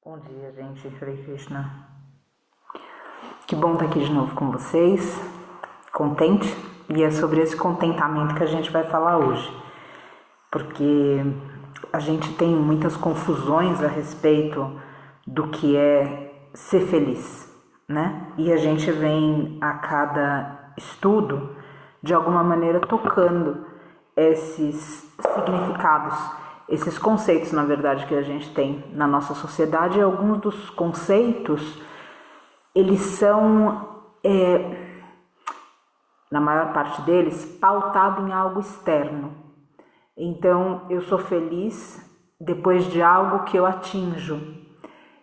Bom dia, gente. Hare Krishna. Que bom estar aqui de novo com vocês. Contente. E é sobre esse contentamento que a gente vai falar hoje. Porque a gente tem muitas confusões a respeito do que é ser feliz, né? E a gente vem a cada estudo, de alguma maneira, tocando esses significados, esses conceitos, na verdade, que a gente tem na nossa sociedade. E alguns dos conceitos, eles são, na maior parte deles, pautados em algo externo. Então, eu sou feliz depois de algo que eu atinjo.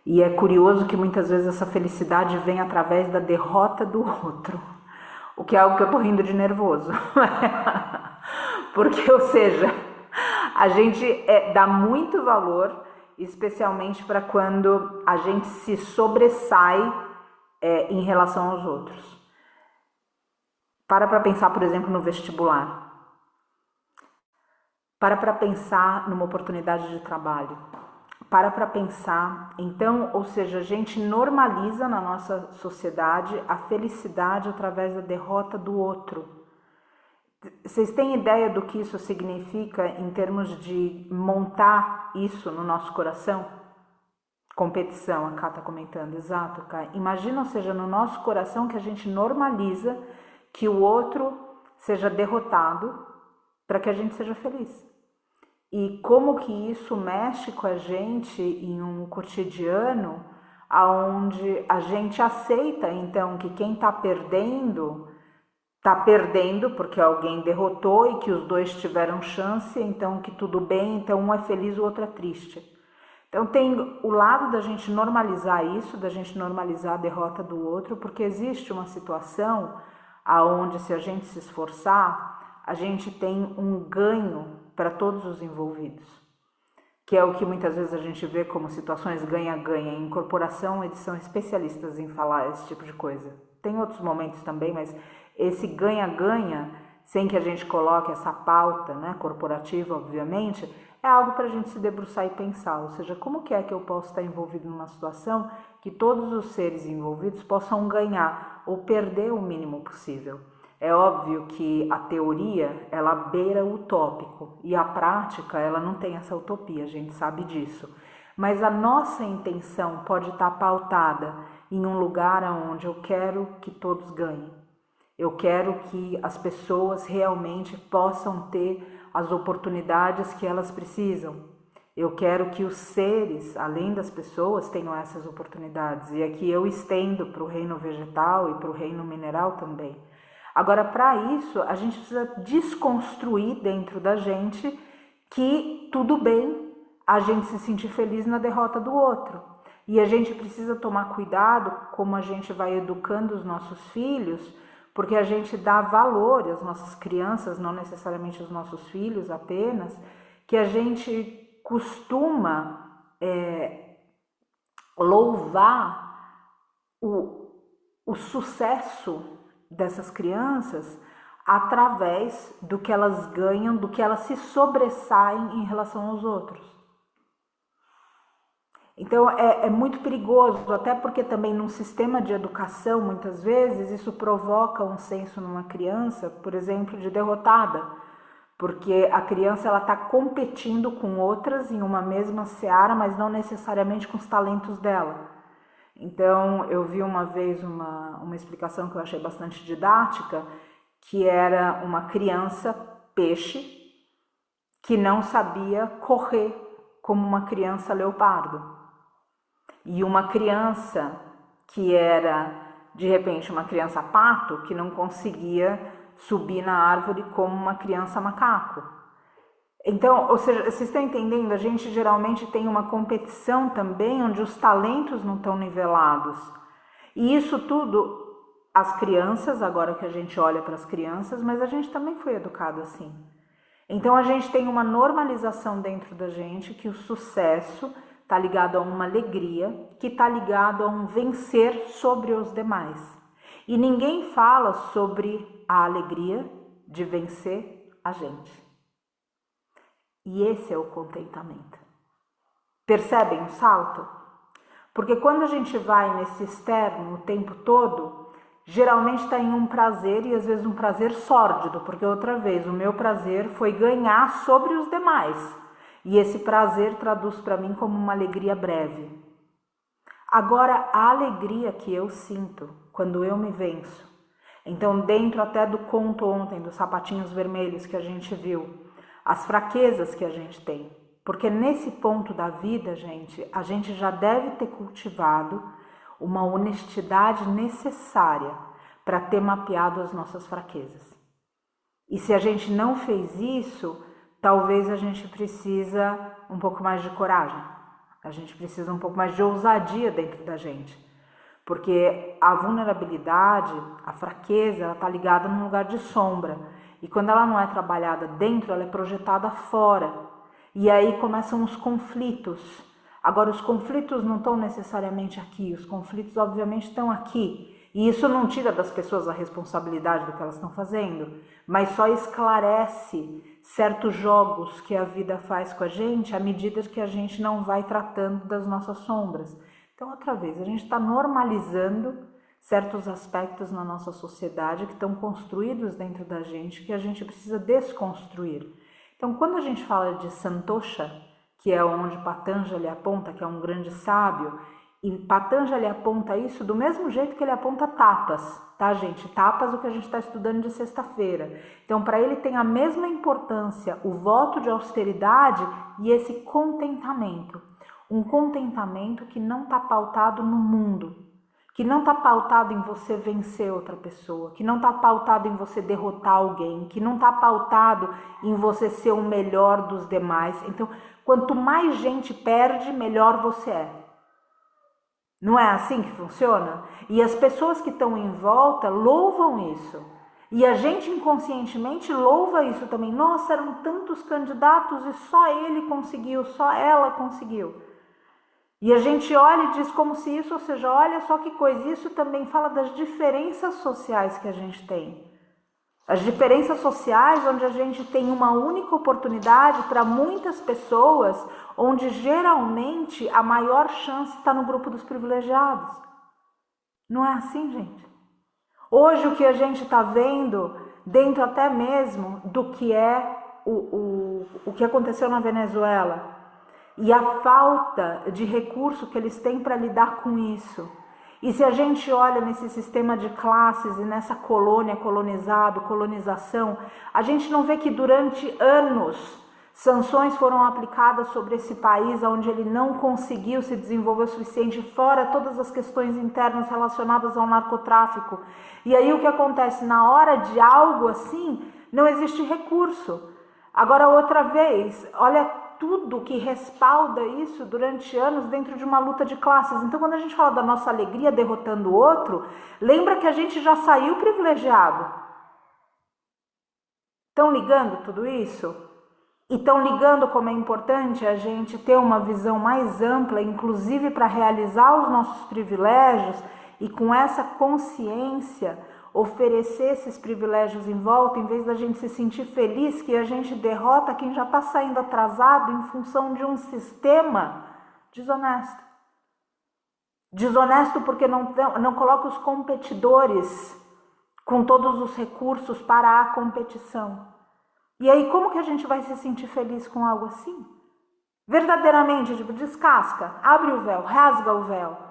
E é curioso que muitas vezes essa felicidade vem através da derrota do outro. O que é algo que eu tô rindo de nervoso. Porque, ou seja, a gente dá muito valor, especialmente para quando a gente se sobressai em relação aos outros. Para pensar, por exemplo, no vestibular. Para pensar numa oportunidade de trabalho. Para pensar, então, ou seja, a gente normaliza na nossa sociedade a felicidade através da derrota do outro. Vocês têm ideia do que isso significa em termos de montar isso no nosso coração? Competição, a Ká está comentando, exato, Ká. Imagina, ou seja, no nosso coração que a gente normaliza que o outro seja derrotado para que a gente seja feliz. E como que isso mexe com a gente em um cotidiano onde a gente aceita, então, que quem está perdendo porque alguém derrotou e que os dois tiveram chance, então que tudo bem, então um é feliz, o outro é triste. Então tem o lado da gente normalizar isso, da gente normalizar a derrota do outro, porque existe uma situação onde, se a gente se esforçar, a gente tem um ganho para todos os envolvidos, que é o que muitas vezes a gente vê como situações ganha-ganha. Em corporação, eles são especialistas em falar esse tipo de coisa. Tem outros momentos também, mas esse ganha-ganha, sem que a gente coloque essa pauta, né, corporativa, obviamente, é algo para a gente se debruçar e pensar. Ou seja, como que é que eu posso estar envolvido numa situação que todos os seres envolvidos possam ganhar ou perder o mínimo possível? É óbvio que a teoria, ela beira o utópico, e a prática, ela não tem essa utopia, a gente sabe disso. Mas a nossa intenção pode estar pautada em um lugar onde eu quero que todos ganhem. Eu quero que as pessoas realmente possam ter as oportunidades que elas precisam. Eu quero que os seres, além das pessoas, tenham essas oportunidades. E aqui eu estendo para o reino vegetal e para o reino mineral também. Agora, para isso, a gente precisa desconstruir dentro da gente que tudo bem a gente se sentir feliz na derrota do outro. E a gente precisa tomar cuidado como a gente vai educando os nossos filhos, porque a gente dá valor às nossas crianças, não necessariamente aos nossos filhos apenas, que a gente costuma louvar o sucesso dessas crianças através do que elas ganham, do que elas se sobressaem em relação aos outros. Então é muito perigoso, até porque também num sistema de educação, muitas vezes, isso provoca um senso numa criança, por exemplo, de derrotada, porque a criança ela está competindo com outras em uma mesma seara, mas não necessariamente com os talentos dela. Então eu vi uma vez uma explicação que eu achei bastante didática, que era uma criança peixe que não sabia correr como uma criança leopardo. E uma criança que era, de repente, uma criança pato, que não conseguia subir na árvore como uma criança macaco. Então, ou seja, vocês estão entendendo? A gente geralmente tem uma competição também onde os talentos não estão nivelados. E isso tudo, as crianças, agora que a gente olha para as crianças, mas a gente também foi educado assim. Então a gente tem uma normalização dentro da gente que o sucesso está ligado a uma alegria, que está ligado a um vencer sobre os demais. E ninguém fala sobre a alegria de vencer a gente. E esse é o contentamento. Percebem o salto? Porque quando a gente vai nesse externo o tempo todo, geralmente está em um prazer e às vezes um prazer sórdido, porque outra vez o meu prazer foi ganhar sobre os demais. E esse prazer traduz para mim como uma alegria breve. Agora, a alegria que eu sinto quando eu me venço, então dentro até do conto ontem, dos sapatinhos vermelhos que a gente viu, as fraquezas que a gente tem, porque nesse ponto da vida, a gente já deve ter cultivado uma honestidade necessária para ter mapeado as nossas fraquezas. E se a gente não fez isso, talvez a gente precisa um pouco mais de coragem. A gente precisa um pouco mais de ousadia dentro da gente. Porque a vulnerabilidade, a fraqueza, ela está ligada num lugar de sombra. E quando ela não é trabalhada dentro, ela é projetada fora. E aí começam os conflitos. Agora, os conflitos não estão necessariamente aqui. Os conflitos, obviamente, estão aqui. E isso não tira das pessoas a responsabilidade do que elas estão fazendo, mas só esclarece certos jogos que a vida faz com a gente à medida que a gente não vai tratando das nossas sombras. Então, outra vez, a gente está normalizando certos aspectos na nossa sociedade que estão construídos dentro da gente, que a gente precisa desconstruir. Então, quando a gente fala de Santosha, que é onde Patanjali aponta, que é um grande sábio, e Patanjali aponta isso do mesmo jeito que ele aponta tapas, tá, gente? Tapas, o que a gente está estudando de sexta-feira. Então, para ele tem a mesma importância o voto de austeridade e esse contentamento. Um contentamento que não está pautado no mundo, que não está pautado em você vencer outra pessoa, que não está pautado em você derrotar alguém, que não está pautado em você ser o melhor dos demais. Então, quanto mais gente perde, melhor você é. Não é assim que funciona? E as pessoas que estão em volta louvam isso. E a gente inconscientemente louva isso também. Nossa, eram tantos candidatos e só ele conseguiu, só ela conseguiu. E a gente olha e diz como se isso, ou seja, olha só que coisa, isso também fala das diferenças sociais que a gente tem. As diferenças sociais onde a gente tem uma única oportunidade para muitas pessoas, onde geralmente a maior chance está no grupo dos privilegiados. Não é assim, gente? Hoje o que a gente está vendo, dentro até mesmo do que é o que aconteceu na Venezuela, e a falta de recurso que eles têm para lidar com isso. E se a gente olha nesse sistema de classes e nessa colônia, colonizado, colonização, a gente não vê que durante anos sanções foram aplicadas sobre esse país onde ele não conseguiu se desenvolver o suficiente, fora todas as questões internas relacionadas ao narcotráfico. E aí o que acontece? Na hora de algo assim, não existe recurso. Agora, outra vez, olha tudo que respalda isso durante anos dentro de uma luta de classes. Então, quando a gente fala da nossa alegria derrotando o outro, lembra que a gente já saiu privilegiado. Estão ligando tudo isso? E estão ligando como é importante a gente ter uma visão mais ampla, inclusive para realizar os nossos privilégios e com essa consciência oferecer esses privilégios em volta, em vez da gente se sentir feliz que a gente derrota quem já está saindo atrasado em função de um sistema desonesto. Desonesto porque não coloca os competidores com todos os recursos para a competição. E aí como que a gente vai se sentir feliz com algo assim? Verdadeiramente, tipo, descasca, abre o véu, rasga o véu.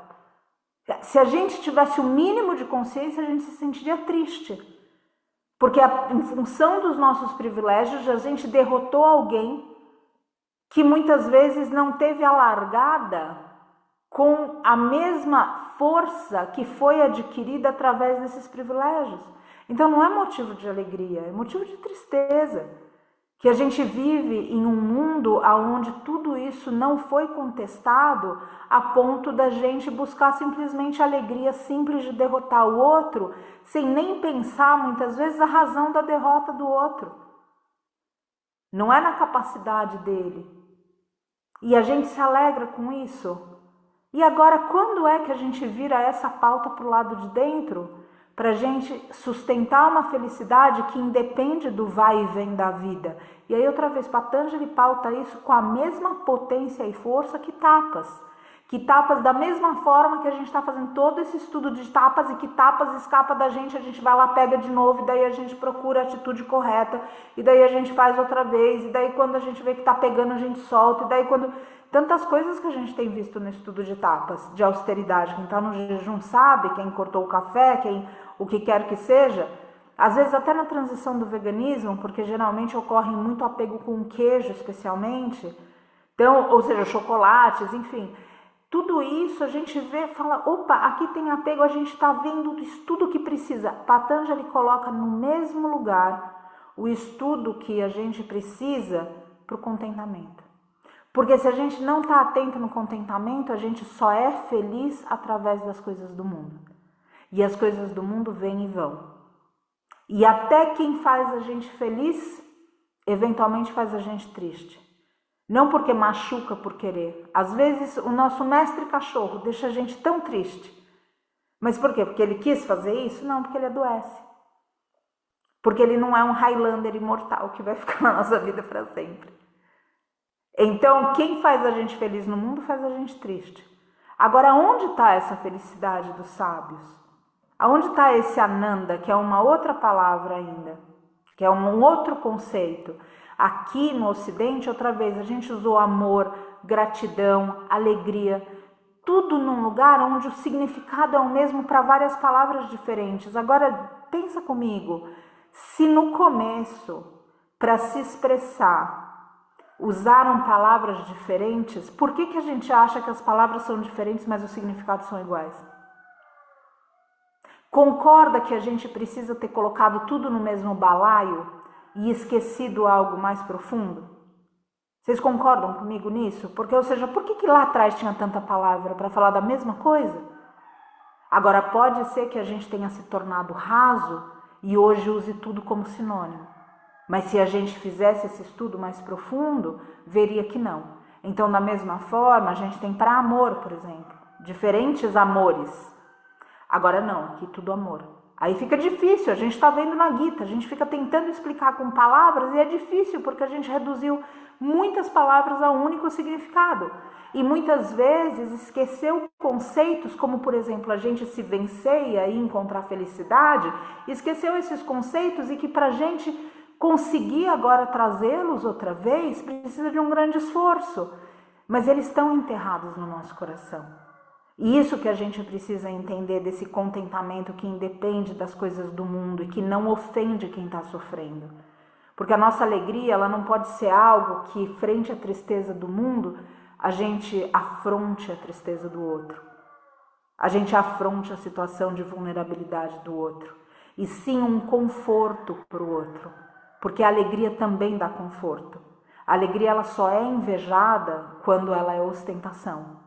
Se a gente tivesse o mínimo de consciência, a gente se sentiria triste. Porque em função dos nossos privilégios, a gente derrotou alguém que muitas vezes não teve a largada com a mesma força que foi adquirida através desses privilégios. Então não é motivo de alegria, é motivo de tristeza. Que a gente vive em um mundo onde tudo isso não foi contestado a ponto da gente buscar simplesmente a alegria simples de derrotar o outro, sem nem pensar muitas vezes a razão da derrota do outro. Não é na capacidade dele. E a gente se alegra com isso. E agora, quando é que a gente vira essa pauta para o lado de dentro? Para a gente sustentar uma felicidade que independe do vai e vem da vida. E aí outra vez, Patanjali pauta isso com a mesma potência e força que tapas. Que tapas, da mesma forma que a gente está fazendo todo esse estudo de tapas e que tapas escapa da gente, a gente vai lá, pega de novo, e daí a gente procura a atitude correta, e daí a gente faz outra vez, e daí quando a gente vê que está pegando, a gente solta, e daí quando... Tantas coisas que a gente tem visto no estudo de tapas, de austeridade. Quem está no jejum sabe, quem cortou o café, quem o que quer que seja. Às vezes até na transição do veganismo, porque geralmente ocorre muito apego com queijo, especialmente. Então, ou seja, chocolates, enfim... Tudo isso a gente vê, fala, opa, aqui tem apego, a gente está vendo o estudo que precisa. Patanjali coloca no mesmo lugar o estudo que a gente precisa para o contentamento. Porque se a gente não está atento no contentamento, a gente só é feliz através das coisas do mundo. E as coisas do mundo vêm e vão. E até quem faz a gente feliz, eventualmente faz a gente triste. Não porque machuca por querer. Às vezes o nosso mestre cachorro deixa a gente tão triste. Mas por quê? Porque ele quis fazer isso? Não, porque ele adoece. Porque ele não é um Highlander imortal que vai ficar na nossa vida para sempre. Então, quem faz a gente feliz no mundo faz a gente triste. Agora, onde está essa felicidade dos sábios? Aonde está esse Ananda, que é uma outra palavra ainda? Que é um outro conceito? Aqui no Ocidente, outra vez, a gente usou amor, gratidão, alegria, tudo num lugar onde o significado é o mesmo para várias palavras diferentes. Agora, pensa comigo, se no começo, para se expressar, usaram palavras diferentes, por que a gente acha que as palavras são diferentes, mas os significados são iguais? Concorda que a gente precisa ter colocado tudo no mesmo balaio e esquecido algo mais profundo? Vocês concordam comigo nisso? Porque, ou seja, por que lá atrás tinha tanta palavra para falar da mesma coisa? Agora, pode ser que a gente tenha se tornado raso e hoje use tudo como sinônimo. Mas se a gente fizesse esse estudo mais profundo, veria que não. Então, da mesma forma, a gente tem para amor, por exemplo, diferentes amores. Agora não, aqui tudo amor. Aí fica difícil, a gente está vendo na Gita, a gente fica tentando explicar com palavras e é difícil porque a gente reduziu muitas palavras a um único significado. E muitas vezes esqueceu conceitos como, por exemplo, a gente se vencer e aí encontrar felicidade, esqueceu esses conceitos e que para a gente conseguir agora trazê-los outra vez precisa de um grande esforço. Mas eles estão enterrados no nosso coração. E isso que a gente precisa entender desse contentamento que independe das coisas do mundo e que não ofende quem está sofrendo. Porque a nossa alegria, ela não pode ser algo que, frente à tristeza do mundo, a gente afronte a tristeza do outro. A gente afronte a situação de vulnerabilidade do outro. E sim um conforto para o outro. Porque a alegria também dá conforto. A alegria, ela só é invejada quando ela é ostentação.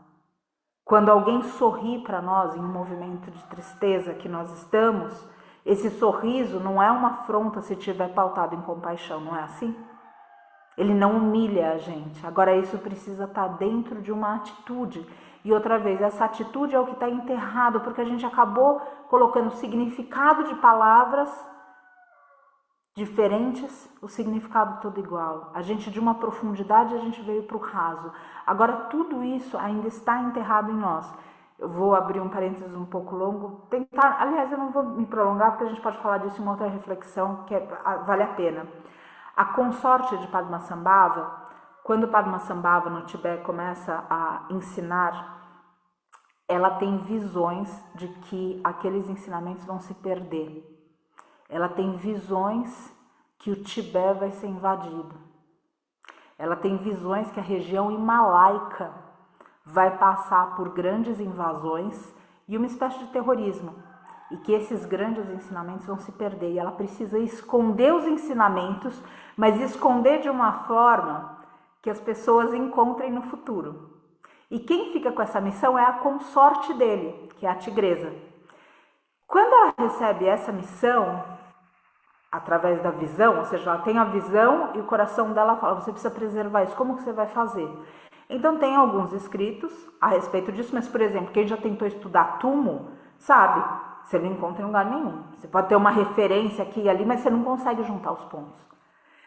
Quando alguém sorri para nós em um movimento de tristeza que nós estamos, esse sorriso não é uma afronta se estiver pautado em compaixão, não é assim? Ele não humilha a gente. Agora isso precisa estar dentro de uma atitude. E outra vez, essa atitude é o que está enterrado, porque a gente acabou colocando significado de palavras diferentes, o significado todo igual. A gente de uma profundidade, a gente veio para o raso. Agora tudo isso ainda está enterrado em nós. Eu vou abrir um parênteses um pouco longo, aliás, eu não vou me prolongar porque a gente pode falar disso em uma outra reflexão que vale a pena. A consorte de Padmasambhava, quando Padmasambhava no Tibete começa a ensinar, ela tem visões de que aqueles ensinamentos vão se perder. Ela tem visões que o Tibete vai ser invadido. Ela tem visões que a região himalaica vai passar por grandes invasões e uma espécie de terrorismo. E que esses grandes ensinamentos vão se perder. E ela precisa esconder os ensinamentos, mas esconder de uma forma que as pessoas encontrem no futuro. E quem fica com essa missão é a consorte dele, que é a tigresa. Quando ela recebe essa missão, através da visão, ou seja, ela tem a visão e o coração dela fala, você precisa preservar isso, como que você vai fazer? Então tem alguns escritos a respeito disso, mas por exemplo, quem já tentou estudar Tumo, sabe, você não encontra em lugar nenhum. Você pode ter uma referência aqui e ali, mas você não consegue juntar os pontos.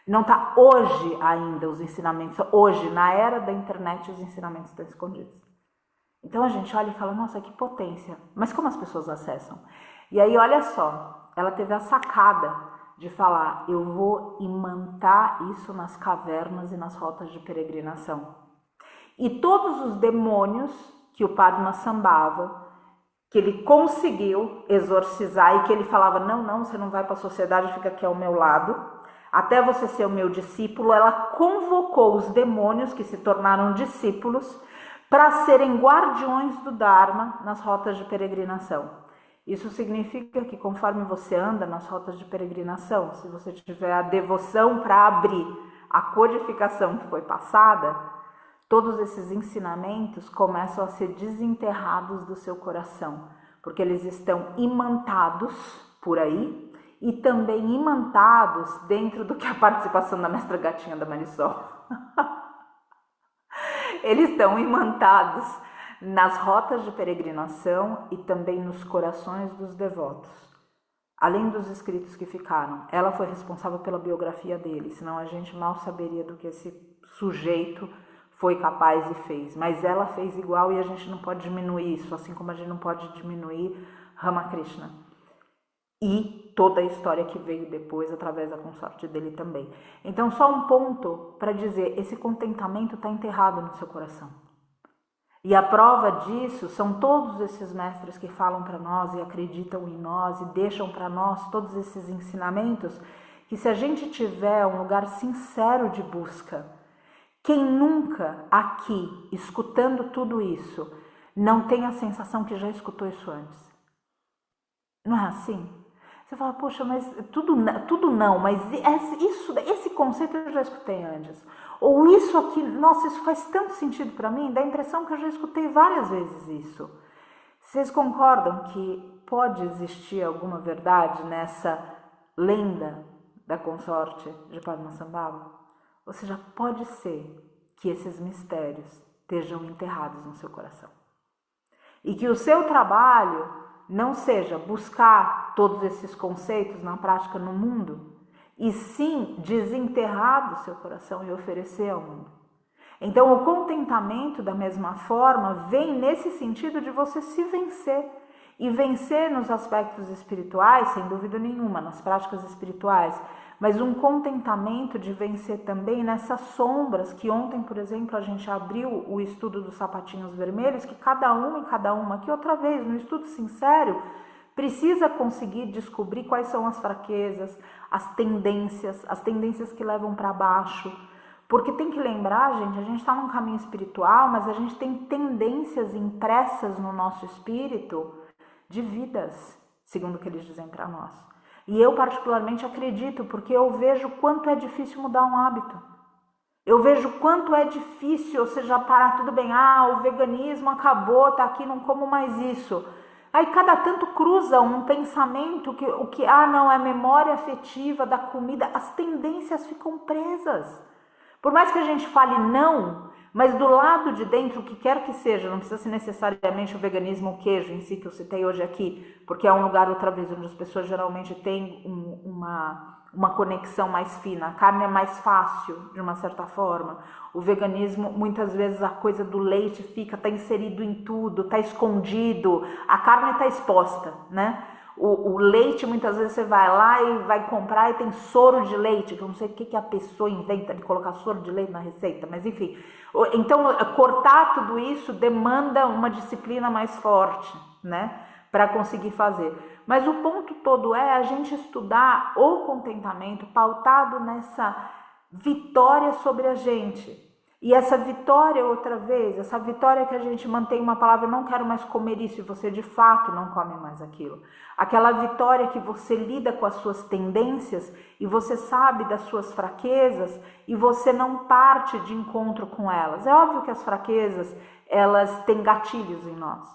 Não está hoje ainda os ensinamentos, hoje, na era da internet, os ensinamentos estão escondidos. Então a gente olha e fala, nossa, que potência. Mas como as pessoas acessam? E aí, olha só, ela teve a sacada de falar, eu vou imantar isso nas cavernas e nas rotas de peregrinação. E todos os demônios que o Padmasambhava, que ele conseguiu exorcizar e que ele falava, não, você não vai para a sociedade, fica aqui ao meu lado, até você ser o meu discípulo, ela convocou os demônios que se tornaram discípulos para serem guardiões do Dharma nas rotas de peregrinação. Isso significa que conforme você anda nas rotas de peregrinação, se você tiver a devoção para abrir a codificação que foi passada, todos esses ensinamentos começam a ser desenterrados do seu coração, porque eles estão imantados por aí e também imantados dentro do que a participação da mestra gatinha da Marisol. Eles estão imantados nas rotas de peregrinação e também nos corações dos devotos. Além dos escritos que ficaram, ela foi responsável pela biografia dele, senão a gente mal saberia do que esse sujeito foi capaz e fez. Mas ela fez igual e a gente não pode diminuir isso, assim como a gente não pode diminuir Ramakrishna. E toda a história que veio depois através da consorte dele também. Então, só um ponto para dizer, esse contentamento está enterrado no seu coração. E a prova disso são todos esses mestres que falam para nós e acreditam em nós e deixam para nós todos esses ensinamentos, que se a gente tiver um lugar sincero de busca, quem nunca aqui, escutando tudo isso, não tem a sensação que já escutou isso antes? Não é assim? Você fala, poxa, mas tudo não, mas esse conceito eu já escutei antes. Ou isso aqui, nossa, isso faz tanto sentido para mim, dá a impressão que eu já escutei várias vezes isso. Vocês concordam que pode existir alguma verdade nessa lenda da consorte de Padmasambhava? Ou seja, pode ser que esses mistérios estejam enterrados no seu coração. E que o seu trabalho não seja buscar todos esses conceitos na prática no mundo, e sim desenterrar do seu coração e oferecer ao mundo. Então, o contentamento, da mesma forma, vem nesse sentido de você se vencer. E vencer nos aspectos espirituais, sem dúvida nenhuma, nas práticas espirituais, mas um contentamento de vencer também nessas sombras que ontem, por exemplo, a gente abriu o estudo dos sapatinhos vermelhos, que cada uma, que outra vez, no estudo sincero, precisa conseguir descobrir quais são as fraquezas, as tendências que levam para baixo. Porque tem que lembrar, gente, a gente está num caminho espiritual, mas a gente tem tendências impressas no nosso espírito de vidas, segundo o que eles dizem para nós. E eu particularmente acredito, porque eu vejo quanto é difícil mudar um hábito. Eu vejo quanto é difícil, ou seja, parar tudo bem, o veganismo acabou, tá aqui, não como mais isso. Aí cada tanto cruza um pensamento que não, é memória afetiva da comida, as tendências ficam presas. Por mais que a gente fale não, mas do lado de dentro, o que quer que seja, não precisa ser necessariamente o veganismo ou o queijo em si, que eu citei hoje aqui, porque é um lugar, outra vez, onde as pessoas geralmente têm uma conexão mais fina. A carne é mais fácil, de uma certa forma. O veganismo, muitas vezes, a coisa do leite está inserido em tudo, está escondido, a carne está exposta, né? O leite, muitas vezes você vai lá e vai comprar e tem soro de leite, que eu não sei o que a pessoa inventa de colocar soro de leite na receita, mas enfim. Então, cortar tudo isso demanda uma disciplina mais forte, né, para conseguir fazer. Mas o ponto todo é a gente estudar o contentamento pautado nessa vitória sobre a gente. E essa vitória, outra vez, essa vitória que a gente mantém uma palavra, eu não quero mais comer isso, e você de fato não come mais aquilo. Aquela vitória que você lida com as suas tendências e você sabe das suas fraquezas e você não parte de encontro com elas. É óbvio que as fraquezas, elas têm gatilhos em nós,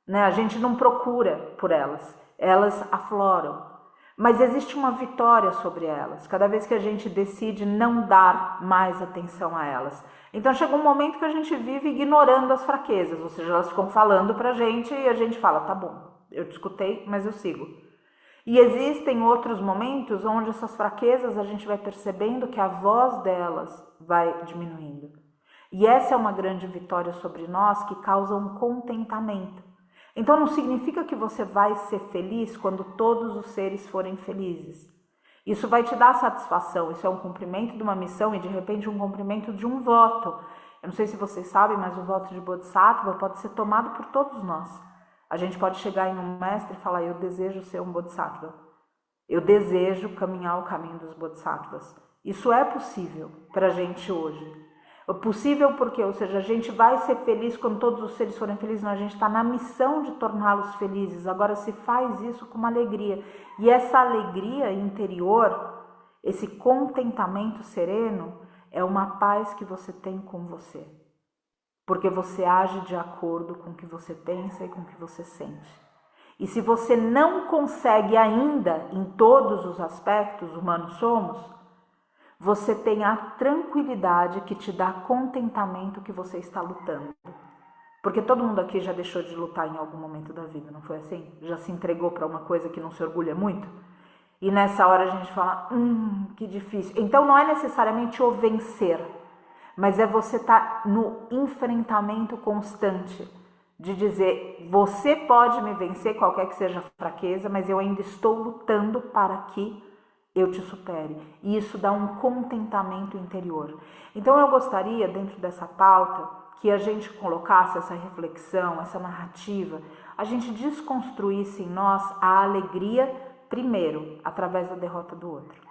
né? A gente não procura por elas, elas afloram. Mas existe uma vitória sobre elas, cada vez que a gente decide não dar mais atenção a elas. Então chega um momento que a gente vive ignorando as fraquezas, ou seja, elas ficam falando pra gente e a gente fala, tá bom, eu te escutei, mas eu sigo. E existem outros momentos onde essas fraquezas a gente vai percebendo que a voz delas vai diminuindo. E essa é uma grande vitória sobre nós que causa um contentamento. Então não significa que você vai ser feliz quando todos os seres forem felizes. Isso vai te dar satisfação, isso é um cumprimento de uma missão e de repente um cumprimento de um voto. Eu não sei se vocês sabem, mas o voto de Bodhisattva pode ser tomado por todos nós. A gente pode chegar em um mestre e falar, eu desejo ser um Bodhisattva. Eu desejo caminhar o caminho dos Bodhisattvas. Isso é possível para a gente hoje. É possível porque, ou seja, a gente vai ser feliz quando todos os seres forem felizes, mas a gente está na missão de torná-los felizes. Agora se faz isso com uma alegria. E essa alegria interior, esse contentamento sereno, é uma paz que você tem com você. Porque você age de acordo com o que você pensa e com o que você sente. E se você não consegue ainda, em todos os aspectos, humanos somos, você tem a tranquilidade que te dá contentamento que você está lutando. Porque todo mundo aqui já deixou de lutar em algum momento da vida, não foi assim? Já se entregou para uma coisa que não se orgulha muito? E nessa hora a gente fala, que difícil. Então não é necessariamente o vencer, mas é você estar no enfrentamento constante. De dizer, você pode me vencer, qualquer que seja a fraqueza, mas eu ainda estou lutando para que eu te supere. E isso dá um contentamento interior. Então eu gostaria, dentro dessa pauta, que a gente colocasse essa reflexão, essa narrativa, a gente desconstruísse em nós a alegria, primeiro, através da derrota do outro.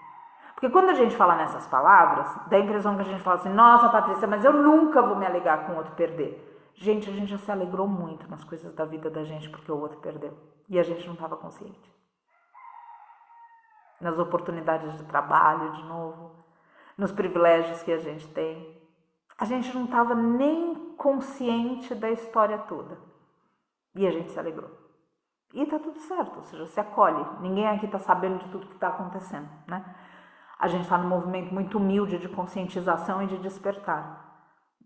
Porque quando a gente fala nessas palavras, dá a impressão que a gente fala assim, nossa, Patrícia, mas eu nunca vou me alegar com o outro perder. Gente, a gente já se alegrou muito nas coisas da vida da gente porque o outro perdeu. E a gente não estava consciente. Nas oportunidades de trabalho, de novo, nos privilégios que a gente tem. A gente não estava nem consciente da história toda. E a gente se alegrou. E tá tudo certo, ou seja, se acolhe. Ninguém aqui está sabendo de tudo que está acontecendo, né? A gente está num movimento muito humilde de conscientização e de despertar.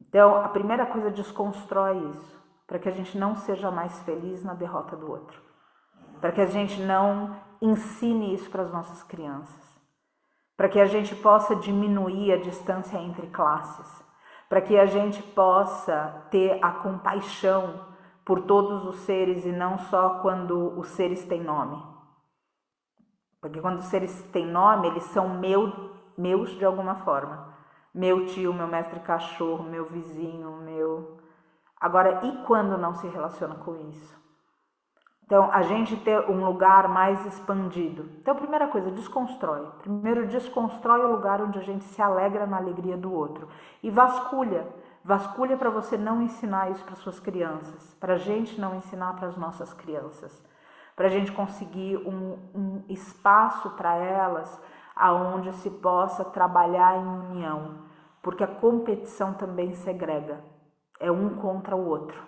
Então, a primeira coisa, desconstrói isso, para que a gente não seja mais feliz na derrota do outro. Para que a gente não ensine isso para as nossas crianças. Para que a gente possa diminuir a distância entre classes. Para que a gente possa ter a compaixão por todos os seres e não só quando os seres têm nome. Porque quando os seres têm nome, eles são meus de alguma forma. Meu tio, meu mestre cachorro, meu vizinho, meu... Agora, e quando não se relaciona com isso? Então, a gente ter um lugar mais expandido. Então, a primeira coisa, desconstrói. Primeiro, desconstrói o lugar onde a gente se alegra na alegria do outro. E vasculha. Vasculha para você não ensinar isso para suas crianças. Para a gente não ensinar para as nossas crianças. Para a gente conseguir um espaço para elas aonde se possa trabalhar em união, porque a competição também segrega, é um contra o outro.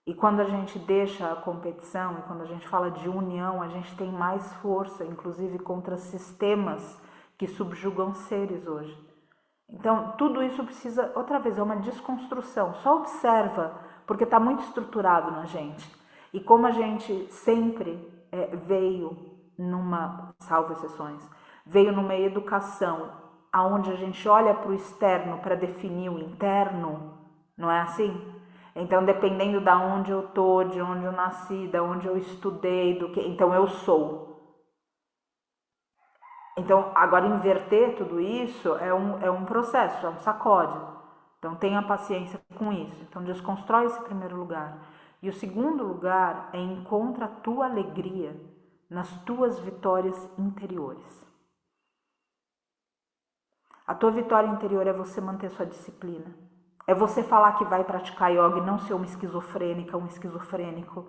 E quando a gente deixa a competição, e quando a gente fala de união, a gente tem mais força, inclusive contra sistemas que subjugam seres hoje. Então, tudo isso precisa, outra vez, é uma desconstrução. Só observa, porque está muito estruturado na gente. E como a gente sempre veio numa, salvo exceções, veio numa educação onde a gente olha para o externo para definir o interno, não é assim? Então, dependendo de onde eu estou, de onde eu nasci, de onde eu estudei, do que, então eu sou. Então, agora inverter tudo isso é um processo, é um sacode. Então, tenha paciência com isso. Então, desconstrói esse primeiro lugar. E o segundo lugar é encontra a tua alegria nas tuas vitórias interiores. A tua vitória interior é você manter sua disciplina. É você falar que vai praticar yoga e não ser uma esquizofrênica, um esquizofrênico.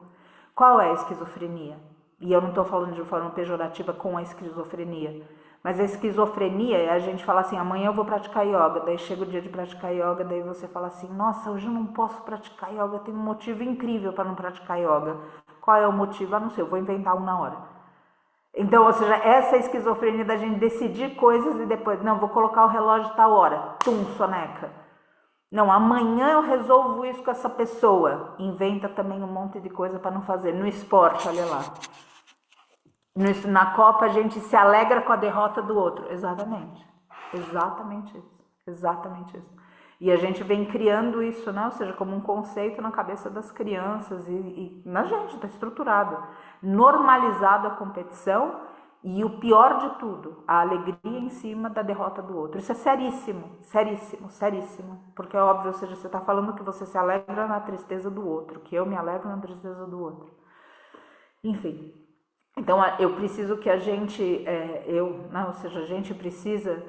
Qual é a esquizofrenia? E eu não estou falando de forma pejorativa com a esquizofrenia. Mas a esquizofrenia é a gente falar assim, amanhã eu vou praticar yoga. Daí chega o dia de praticar yoga, daí você fala assim, nossa, hoje eu não posso praticar yoga, eu tenho um motivo incrível para não praticar yoga. Qual é o motivo? Ah, não sei, eu vou inventar um na hora. Então, ou seja, essa esquizofrenia da gente decidir coisas e depois, não, vou colocar o relógio tal hora, soneca. Não, amanhã eu resolvo isso com essa pessoa. Inventa também um monte de coisa para não fazer. No esporte, olha lá. Na Copa a gente se alegra com a derrota do outro. Exatamente. Exatamente isso. Exatamente isso. E a gente vem criando isso, né? Ou seja, como um conceito na cabeça das crianças e na gente, está estruturado. Normalizado a competição e o pior de tudo, a alegria em cima da derrota do outro. Isso é seríssimo, seríssimo, seríssimo. Porque é óbvio, ou seja, você está falando que você se alegra na tristeza do outro, que eu me alegro na tristeza do outro. Enfim, então eu preciso que a gente, ou seja, a gente precisa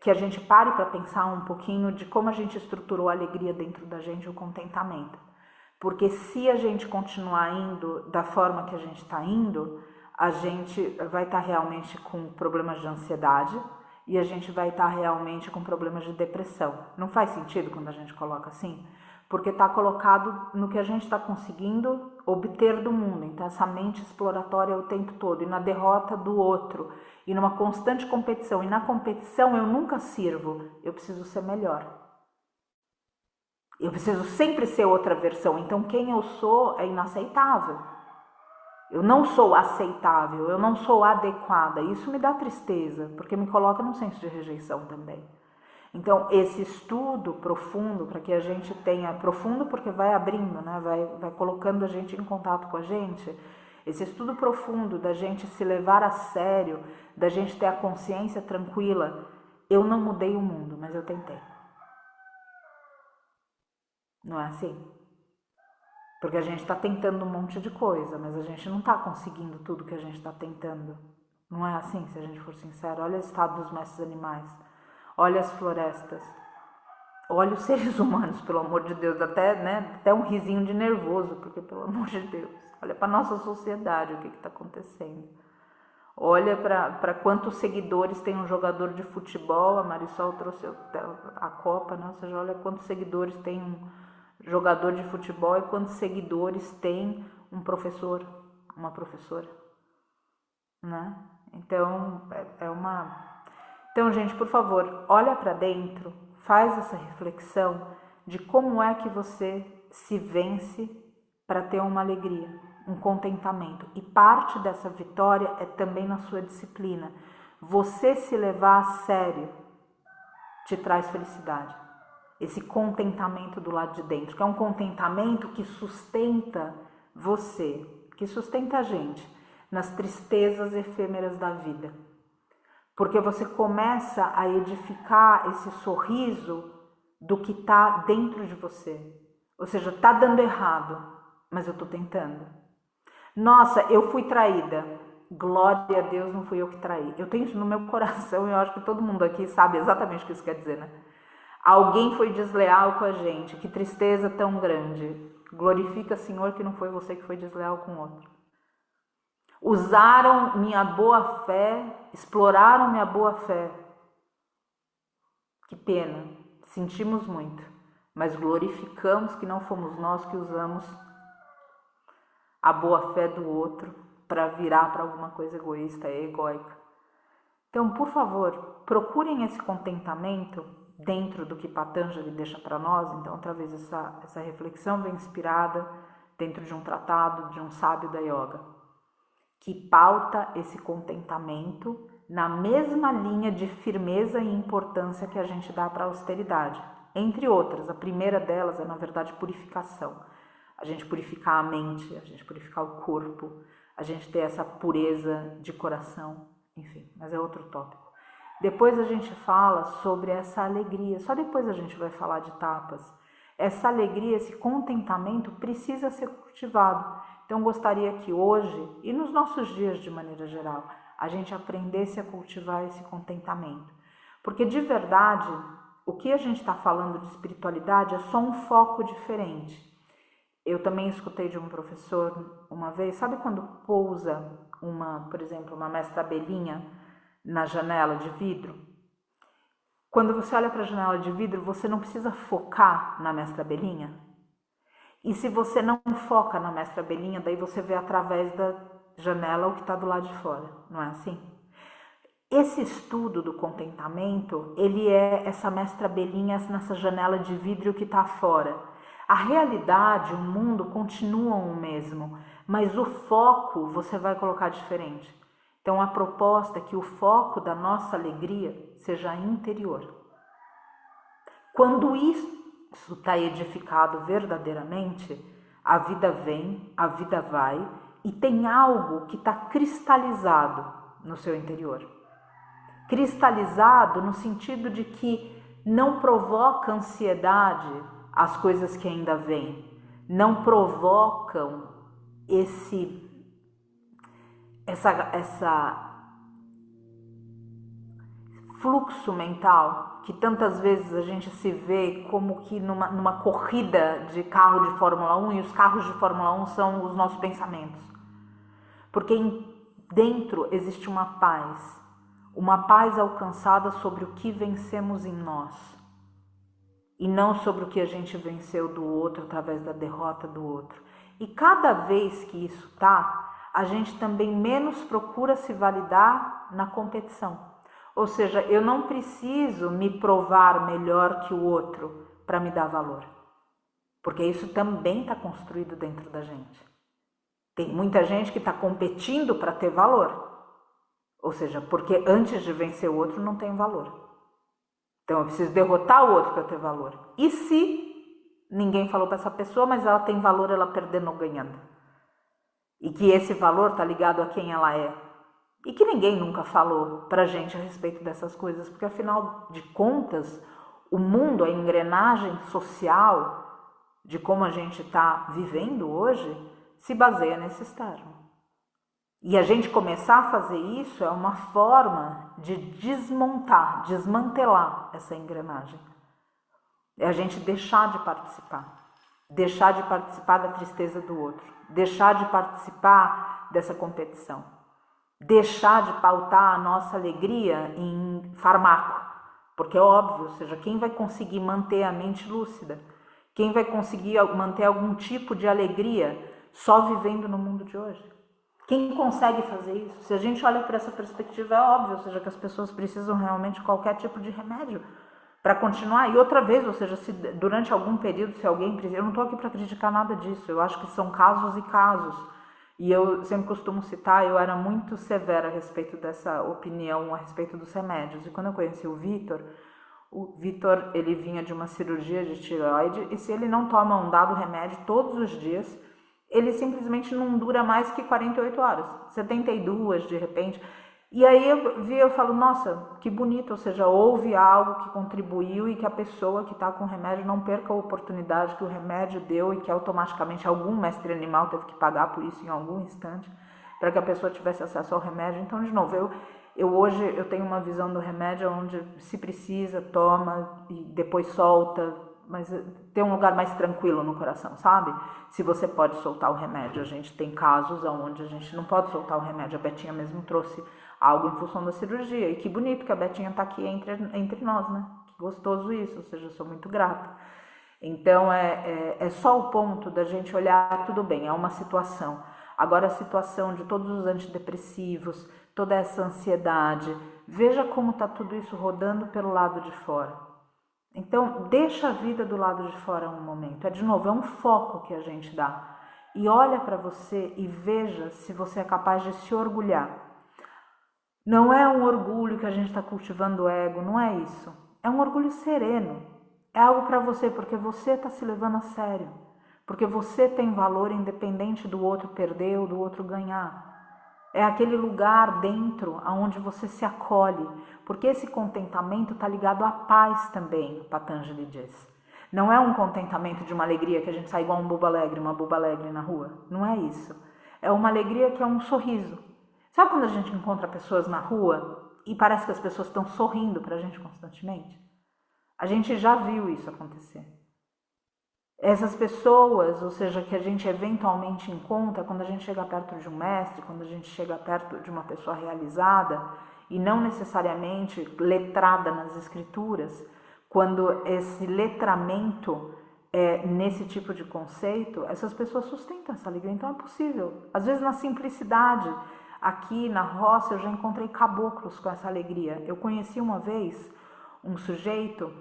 que a gente pare para pensar um pouquinho de como a gente estruturou a alegria dentro da gente, o contentamento. Porque se a gente continuar indo da forma que a gente está indo, a gente vai estar realmente com problemas de ansiedade e a gente vai estar realmente com problemas de depressão. Não faz sentido quando a gente coloca assim? Porque está colocado no que a gente está conseguindo obter do mundo. Então, essa mente exploratória o tempo todo, e na derrota do outro, e numa constante competição. E na competição eu nunca sirvo, eu preciso ser melhor. Eu preciso sempre ser outra versão. Então, quem eu sou é inaceitável. Eu não sou aceitável, eu não sou adequada. Isso me dá tristeza, porque me coloca num senso de rejeição também. Então, esse estudo profundo, para que a gente tenha, profundo porque vai abrindo, né? vai colocando a gente em contato com a gente, esse estudo profundo da gente se levar a sério, da gente ter a consciência tranquila, eu não mudei o mundo, mas eu tentei. Não é assim? Porque a gente está tentando um monte de coisa, mas a gente não está conseguindo tudo que a gente está tentando. Não é assim, se a gente for sincero. Olha o estado dos mestres animais. Olha as florestas, olha os seres humanos, pelo amor de Deus, até um risinho de nervoso, porque pelo amor de Deus, olha para a nossa sociedade, o que está acontecendo. Olha para quantos seguidores tem um jogador de futebol, a Marisol trouxe a Copa, né? Ou seja, olha quantos seguidores tem um jogador de futebol e quantos seguidores tem um professor, uma professora, né? Então, Então, gente, por favor, olha para dentro, faz essa reflexão de como é que você se vence para ter uma alegria, um contentamento. E parte dessa vitória é também na sua disciplina. Você se levar a sério te traz felicidade. Esse contentamento do lado de dentro, que é um contentamento que sustenta você, que sustenta a gente nas tristezas efêmeras da vida. Porque você começa a edificar esse sorriso do que está dentro de você. Ou seja, está dando errado, mas eu estou tentando. Nossa, eu fui traída. Glória a Deus, não fui eu que traí. Eu tenho isso no meu coração e eu acho que todo mundo aqui sabe exatamente o que isso quer dizer, né? Alguém foi desleal com a gente. Que tristeza tão grande. Glorifica, Senhor, que não foi você que foi desleal com o outro. Usaram minha boa fé, exploraram minha boa fé. Que pena, sentimos muito, mas glorificamos que não fomos nós que usamos a boa fé do outro para virar para alguma coisa egoísta e egóica. Então, por favor, procurem esse contentamento dentro do que Patanjali deixa para nós. Então, outra vez, essa reflexão vem inspirada dentro de um tratado de um sábio da yoga, que pauta esse contentamento na mesma linha de firmeza e importância que a gente dá para a austeridade. Entre outras, a primeira delas é, na verdade, purificação. A gente purificar a mente, a gente purificar o corpo, a gente ter essa pureza de coração, enfim, mas é outro tópico. Depois a gente fala sobre essa alegria, só depois a gente vai falar de tapas. Essa alegria, esse contentamento precisa ser cultivado. Então, gostaria que hoje, e nos nossos dias de maneira geral, a gente aprendesse a cultivar esse contentamento. Porque, de verdade, o que a gente está falando de espiritualidade é só um foco diferente. Eu também escutei de um professor uma vez, sabe quando pousa, por exemplo, uma mestra abelhinha na janela de vidro? Quando você olha para a janela de vidro, você não precisa focar na mestra abelhinha. E se você não foca na mestra abelhinha, daí você vê através da janela o que está do lado de fora, não é assim? Esse estudo do contentamento, ele é essa mestra abelhinha nessa janela de vidro que está fora. A realidade, o mundo continuam o mesmo, mas o foco você vai colocar diferente. Então a proposta é que o foco da nossa alegria seja interior. Quando isso está edificado verdadeiramente, a vida vem, a vida vai e tem algo que está cristalizado no seu interior. Cristalizado no sentido de que não provoca ansiedade as coisas que ainda vêm, não provocam essa fluxo mental que tantas vezes a gente se vê como que numa corrida de carro de Fórmula 1, e os carros de Fórmula 1 são os nossos pensamentos. Porque dentro existe uma paz alcançada sobre o que vencemos em nós, e não sobre o que a gente venceu do outro através da derrota do outro. E cada vez que isso a gente também menos procura se validar na competição. Ou seja, eu não preciso me provar melhor que o outro para me dar valor, porque isso também está construído dentro da gente. Tem muita gente que está competindo para ter valor, ou seja, porque antes de vencer o outro não tem valor. Então eu preciso derrotar o outro para ter valor. E se ninguém falou para essa pessoa, mas ela tem valor, ela perdendo ou ganhando? E que esse valor está ligado a quem ela é. E que ninguém nunca falou pra gente a respeito dessas coisas, porque afinal de contas, o mundo, a engrenagem social de como a gente está vivendo hoje, se baseia nesse externo. E a gente começar a fazer isso é uma forma de desmantelar essa engrenagem. É a gente deixar de participar da tristeza do outro, deixar de participar dessa competição. Deixar de pautar a nossa alegria em farmaco, porque é óbvio, ou seja, quem vai conseguir manter a mente lúcida, quem vai conseguir manter algum tipo de alegria só vivendo no mundo de hoje? Quem consegue fazer isso? Se a gente olha por essa perspectiva, é óbvio, ou seja, que as pessoas precisam realmente de qualquer tipo de remédio para continuar. E outra vez, ou seja, se durante algum período, se alguém precisa, eu não estou aqui para criticar nada disso, eu acho que são casos e casos. E eu sempre costumo citar, eu era muito severa a respeito dessa opinião, a respeito dos remédios. E quando eu conheci o Vitor, ele vinha de uma cirurgia de tireoide, e se ele não toma um dado remédio todos os dias, ele simplesmente não dura mais que 48 horas, 72 de repente. E aí eu falo, nossa, que bonito, ou seja, houve algo que contribuiu e que a pessoa que está com o remédio não perca a oportunidade que o remédio deu e que automaticamente algum mestre animal teve que pagar por isso em algum instante para que a pessoa tivesse acesso ao remédio. Então, de novo, hoje eu tenho uma visão do remédio onde se precisa, toma e depois solta, mas tem um lugar mais tranquilo no coração, sabe? Se você pode soltar o remédio, a gente tem casos onde a gente não pode soltar o remédio. A Betinha mesmo trouxe algo em função da cirurgia, e que bonito que a Betinha está aqui entre nós, né? Que gostoso isso, ou seja, eu sou muito grata. Então é só o ponto da gente olhar, tudo bem, é uma situação. Agora a situação de todos os antidepressivos, toda essa ansiedade, veja como está tudo isso rodando pelo lado de fora. Então deixa a vida do lado de fora um momento, de novo, é um foco que a gente dá. E olha para você e veja se você é capaz de se orgulhar. Não é um orgulho que a gente está cultivando o ego, não é isso. É um orgulho sereno. É algo para você, porque você está se levando a sério. Porque você tem valor independente do outro perder ou do outro ganhar. É aquele lugar dentro onde você se acolhe. Porque esse contentamento está ligado à paz também, Patanjali diz. Não é um contentamento de uma alegria que a gente sai igual uma boba alegre na rua. Não é isso. É uma alegria que é um sorriso. Sabe quando a gente encontra pessoas na rua e parece que as pessoas estão sorrindo para a gente constantemente? A gente já viu isso acontecer. Essas pessoas, ou seja, que a gente eventualmente encontra quando a gente chega perto de um mestre, quando a gente chega perto de uma pessoa realizada e não necessariamente letrada nas escrituras, quando esse letramento é nesse tipo de conceito, essas pessoas sustentam essa alegria. Então é possível. Às vezes na simplicidade. Aqui na roça eu já encontrei caboclos com essa alegria. Eu conheci uma vez um sujeito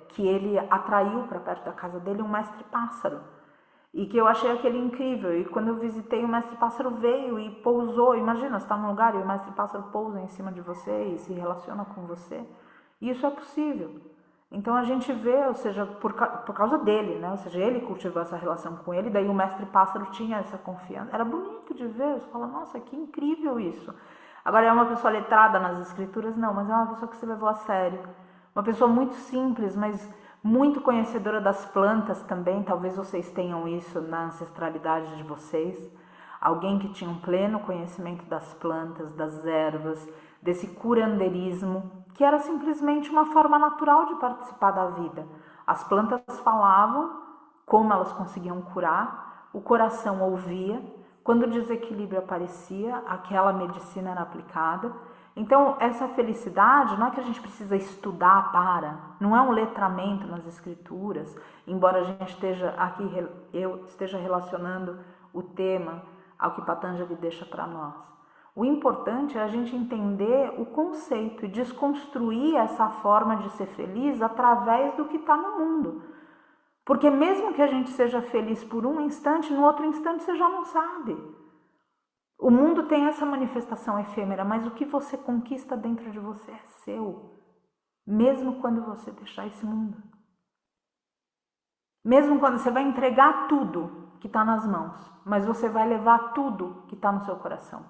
que ele atraiu para perto da casa dele um mestre pássaro. E que eu achei aquele incrível. E quando eu visitei, o mestre pássaro veio e pousou. Imagina, você está num lugar e o mestre pássaro pousa em cima de você e se relaciona com você. E isso é possível. Então a gente vê, ou seja, por causa dele, né? Ou seja, ele cultivou essa relação com ele, daí o mestre pássaro tinha essa confiança. Era bonito de ver, você fala, nossa, que incrível isso. Agora é uma pessoa letrada nas escrituras? Não, mas é uma pessoa que se levou a sério. Uma pessoa muito simples, mas muito conhecedora das plantas também, talvez vocês tenham isso na ancestralidade de vocês. Alguém que tinha um pleno conhecimento das plantas, das ervas, desse curanderismo, que era simplesmente uma forma natural de participar da vida. As plantas falavam como elas conseguiam curar, o coração ouvia, quando o desequilíbrio aparecia, aquela medicina era aplicada. Então, essa felicidade não é que a gente precisa estudar não é um letramento nas escrituras, embora a gente esteja aqui, eu esteja relacionando o tema ao que Patanjali deixa para nós. O importante é a gente entender o conceito e desconstruir essa forma de ser feliz através do que está no mundo. Porque mesmo que a gente seja feliz por um instante, no outro instante você já não sabe. O mundo tem essa manifestação efêmera, mas o que você conquista dentro de você é seu, mesmo quando você deixar esse mundo. Mesmo quando você vai entregar tudo que está nas mãos, mas você vai levar tudo que está no seu coração.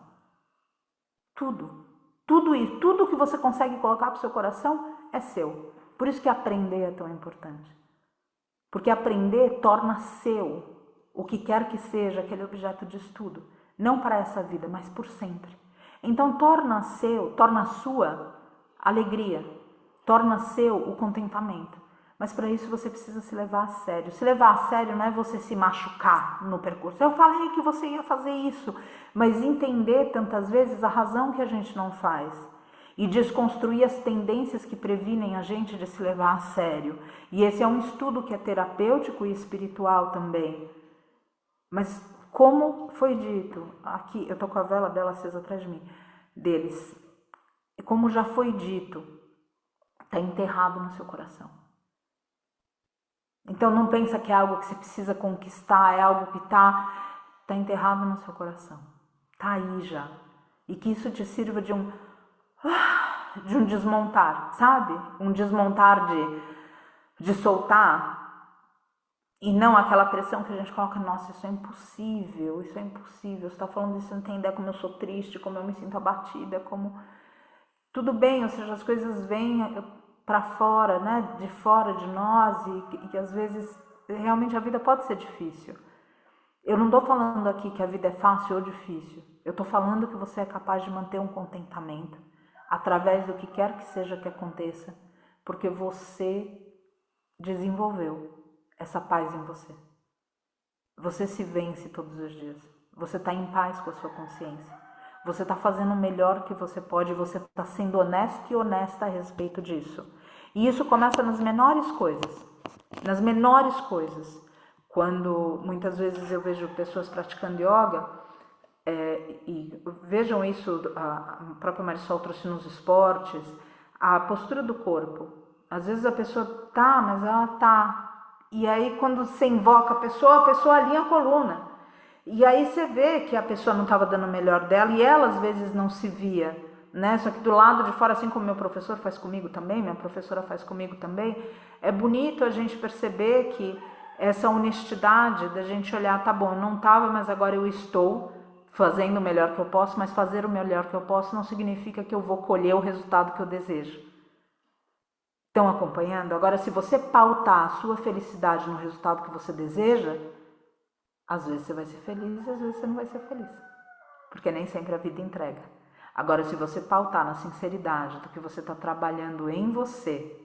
Tudo isso, tudo que você consegue colocar para o seu coração é seu. Por isso que aprender é tão importante. Porque aprender torna seu o que quer que seja aquele objeto de estudo. Não para essa vida, mas por sempre. Então torna sua alegria, torna seu o contentamento. Mas para isso você precisa se levar a sério. Se levar a sério não é você se machucar no percurso. Eu falei que você ia fazer isso, mas entender tantas vezes a razão que a gente não faz. E desconstruir as tendências que previnem a gente de se levar a sério. E esse é um estudo que é terapêutico e espiritual também. Mas como foi dito, aqui eu estou com a vela dela acesa atrás de mim, deles, como já foi dito, está enterrado no seu coração. Então não pensa que é algo que você precisa conquistar, é algo que está enterrado no seu coração, está aí já. E que isso te sirva de um desmontar, sabe? Um desmontar de soltar. E não aquela pressão que a gente coloca, nossa, isso é impossível, você está falando isso, não tem ideia como eu sou triste, como eu me sinto abatida, como... Tudo bem, ou seja, as coisas vêm para fora, né, de fora de nós e às vezes realmente a vida pode ser difícil. Eu não estou falando aqui que a vida é fácil ou difícil, eu estou falando que você é capaz de manter um contentamento através do que quer que seja que aconteça, porque você desenvolveu essa paz em você. Você se vence todos os dias. Você está em paz com a sua consciência. Você está fazendo o melhor que você pode. Você está sendo honesto e honesta a respeito disso. E isso começa nas menores coisas. Nas menores coisas. Quando muitas vezes eu vejo pessoas praticando yoga, e vejam isso, a própria Marisol trouxe nos esportes, a postura do corpo. Às vezes a pessoa mas ela tá. E aí quando você invoca a pessoa alinha a coluna. E aí você vê que a pessoa não estava dando o melhor dela e ela às vezes não se via, né? Só que do lado de fora, assim como meu professor faz comigo também, minha professora faz comigo também, é bonito a gente perceber que essa honestidade da gente olhar, tá bom, eu não estava, mas agora eu estou fazendo o melhor que eu posso, mas fazer o melhor que eu posso não significa que eu vou colher o resultado que eu desejo. Estão acompanhando? Agora, se você pautar a sua felicidade no resultado que você deseja, às vezes você vai ser feliz e às vezes você não vai ser feliz. Porque nem sempre a vida entrega. Agora, se você pautar na sinceridade do que você está trabalhando em você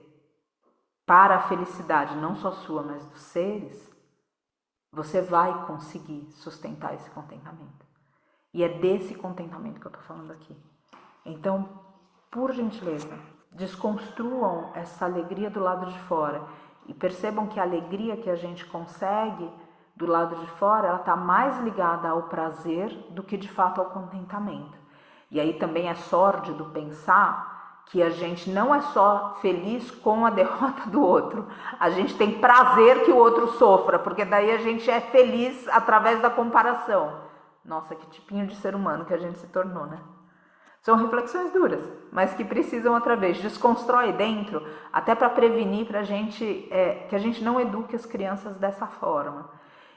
para a felicidade, não só sua, mas dos seres, você vai conseguir sustentar esse contentamento. E é desse contentamento que eu estou falando aqui. Então, por gentileza, desconstruam essa alegria do lado de fora e percebam que a alegria que a gente consegue do lado de fora, ela está mais ligada ao prazer do que de fato ao contentamento. E aí também é sórdido pensar que a gente não é só feliz com a derrota do outro, a gente tem prazer que o outro sofra, porque daí a gente é feliz através da comparação. Nossa, que tipinho de ser humano que a gente se tornou, né? São reflexões duras, mas que precisam outra vez, desconstrói dentro, até para prevenir pra gente, que a gente não eduque as crianças dessa forma.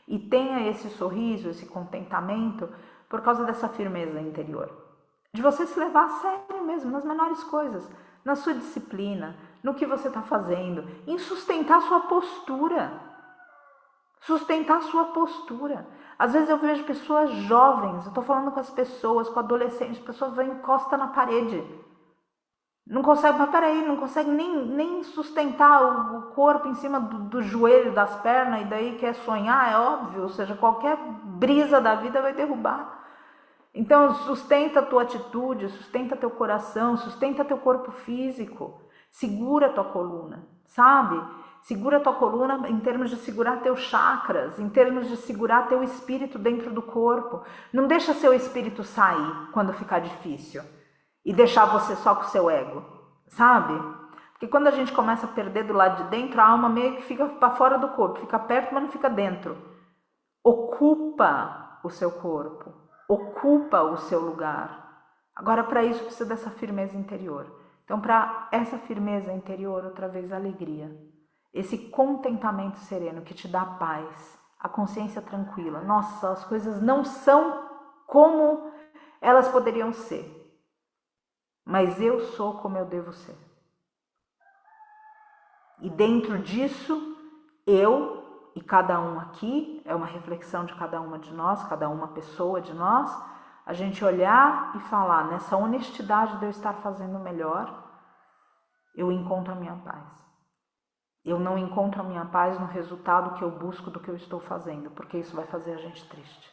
E tenha esse sorriso, esse contentamento, por causa dessa firmeza interior. De você se levar a sério mesmo, nas menores coisas, na sua disciplina, no que você está fazendo, em sustentar sua postura. Sustentar sua postura. Às vezes eu vejo pessoas jovens, eu estou falando com as pessoas, com adolescentes, pessoas vão encosta na parede. Não consegue, mas peraí, não consegue nem sustentar o corpo em cima do joelho, das pernas, e daí quer sonhar, é óbvio, ou seja, qualquer brisa da vida vai derrubar. Então sustenta a tua atitude, sustenta teu coração, sustenta teu corpo físico, segura a tua coluna, sabe? Segura a tua coluna em termos de segurar teus chakras, em termos de segurar teu espírito dentro do corpo. Não deixa seu espírito sair quando ficar difícil e deixar você só com o seu ego, sabe? Porque quando a gente começa a perder do lado de dentro, a alma meio que fica para fora do corpo, fica perto, mas não fica dentro. Ocupa o seu corpo, ocupa o seu lugar. Agora, para isso, precisa dessa firmeza interior. Então, para essa firmeza interior, outra vez, alegria. Esse contentamento sereno que te dá paz, a consciência tranquila. Nossa, as coisas não são como elas poderiam ser, mas eu sou como eu devo ser. E dentro disso, eu e cada um aqui, é uma reflexão de cada uma de nós, cada uma pessoa de nós, a gente olhar e falar, nessa honestidade de eu estar fazendo melhor, eu encontro a minha paz. Eu não encontro a minha paz no resultado que eu busco do que eu estou fazendo, porque isso vai fazer a gente triste.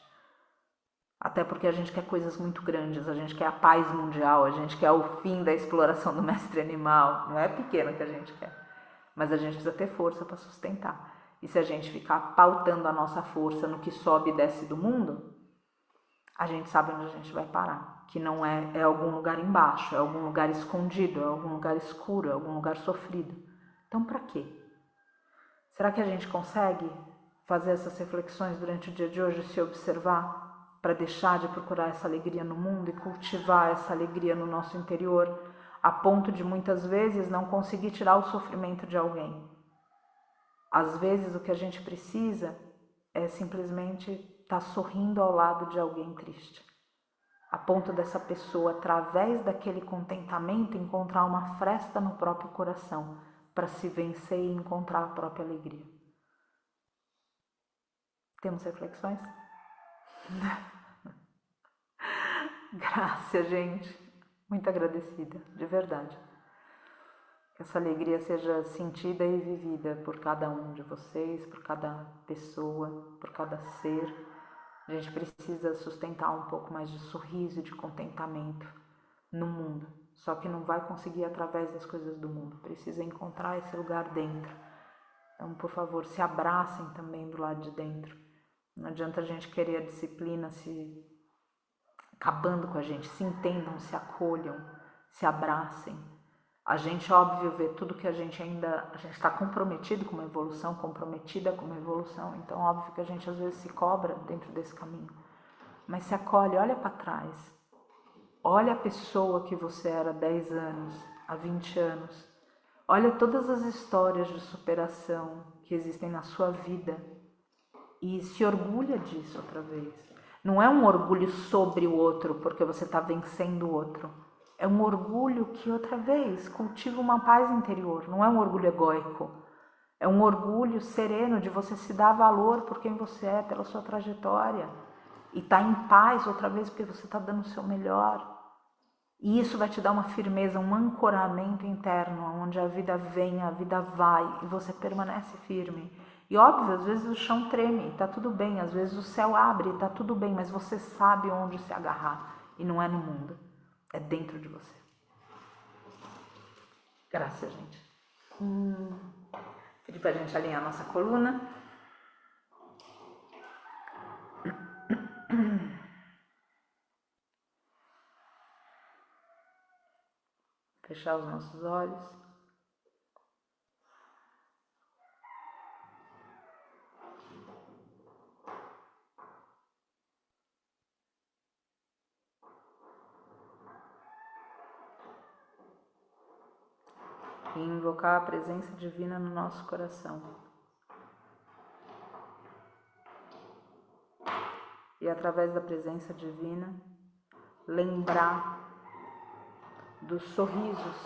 Até porque a gente quer coisas muito grandes, a gente quer a paz mundial, a gente quer o fim da exploração do mestre animal. Não é pequeno que a gente quer, mas a gente precisa ter força para sustentar. E se a gente ficar pautando a nossa força no que sobe e desce do mundo, a gente sabe onde a gente vai parar. Que não é algum lugar embaixo, é algum lugar escondido, é algum lugar escuro, é algum lugar sofrido. Então, para quê? Será que a gente consegue fazer essas reflexões durante o dia de hoje, se observar, para deixar de procurar essa alegria no mundo e cultivar essa alegria no nosso interior, a ponto de muitas vezes não conseguir tirar o sofrimento de alguém? Às vezes o que a gente precisa é simplesmente estar sorrindo ao lado de alguém triste, a ponto dessa pessoa, através daquele contentamento, encontrar uma fresta no próprio coração, para se vencer e encontrar a própria alegria. Temos reflexões? Graças, gente. Muito agradecida, de verdade. Que essa alegria seja sentida e vivida por cada um de vocês, por cada pessoa, por cada ser. A gente precisa sustentar um pouco mais de sorriso e de contentamento no mundo. Só que não vai conseguir através das coisas do mundo. Precisa encontrar esse lugar dentro. Então, por favor, se abracem também do lado de dentro. Não adianta a gente querer a disciplina se acabando com a gente. Se entendam, se acolham, se abracem. A gente, óbvio, vê tudo que a gente está comprometido com uma evolução, comprometida com uma evolução. Então, óbvio que a gente às vezes se cobra dentro desse caminho. Mas se acolhe, olha para trás. Olha a pessoa que você era há 10 anos, há 20 anos. Olha todas as histórias de superação que existem na sua vida e se orgulha disso outra vez. Não é um orgulho sobre o outro porque você está vencendo o outro. É um orgulho que, outra vez, cultiva uma paz interior. Não é um orgulho egóico. É um orgulho sereno de você se dar valor por quem você é, pela sua trajetória. E estar em paz outra vez porque você está dando o seu melhor. E isso vai te dar uma firmeza, um ancoramento interno, onde a vida vem, a vida vai e você permanece firme. E óbvio, às vezes o chão treme, tá tudo bem, às vezes o céu abre, tá tudo bem, mas você sabe onde se agarrar. E não é no mundo, é dentro de você. Graças, gente. Pedi pra gente alinhar a nossa coluna. Fechar os nossos olhos. e invocar a presença divina no nosso coração. E através da presença divina, lembrar dos sorrisos.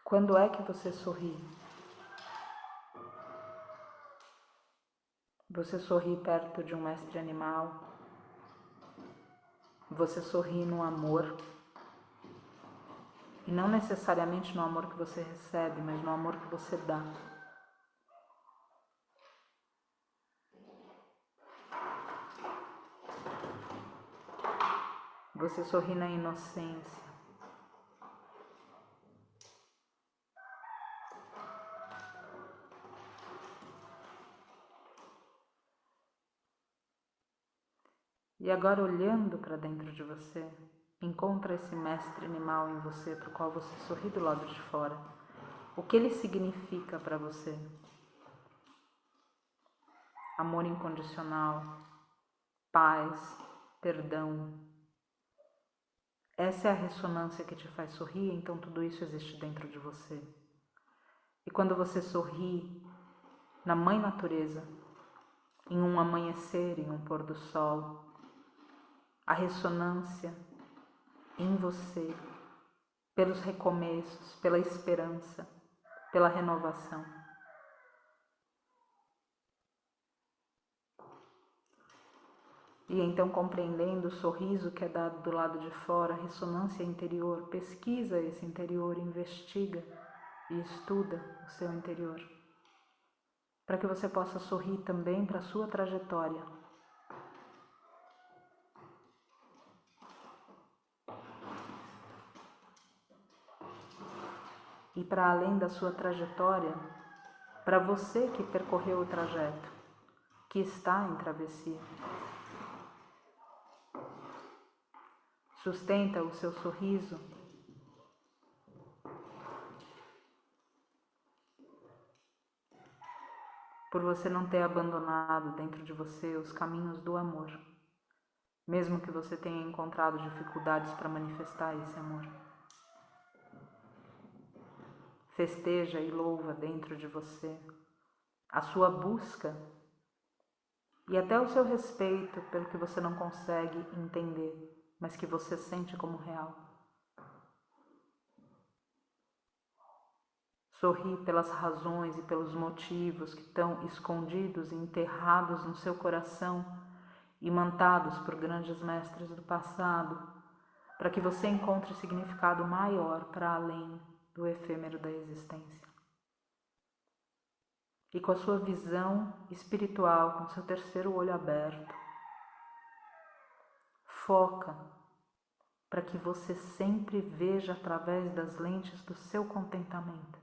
Quando é que você sorri? Você sorri perto de um mestre animal? Você sorri no amor? E não necessariamente no amor que você recebe, mas no amor que você dá. Você sorri na inocência. E agora, olhando para dentro de você, encontra esse mestre animal em você, para o qual você sorri do lado de fora. O que ele significa para você? Amor incondicional, paz, perdão. Essa é a ressonância que te faz sorrir, então tudo isso existe dentro de você. E quando você sorri na Mãe Natureza, em um amanhecer, em um pôr do sol, a ressonância em você, pelos recomeços, pela esperança, pela renovação. E então, compreendendo o sorriso que é dado do lado de fora, a ressonância interior, pesquisa esse interior, investiga e estuda o seu interior, para que você possa sorrir também para a sua trajetória. E para além da sua trajetória, para você que percorreu o trajeto, que está em travessia. Sustenta o seu sorriso por você não ter abandonado dentro de você os caminhos do amor, mesmo que você tenha encontrado dificuldades para manifestar esse amor. Festeja e louva dentro de você a sua busca e até o seu respeito pelo que você não consegue entender, mas que você sente como real. Sorri pelas razões e pelos motivos que estão escondidos e enterrados no seu coração, imantados por grandes mestres do passado, para que você encontre significado maior para além do efêmero da existência. E com a sua visão espiritual, com o seu terceiro olho aberto, foca para que você sempre veja através das lentes do seu contentamento.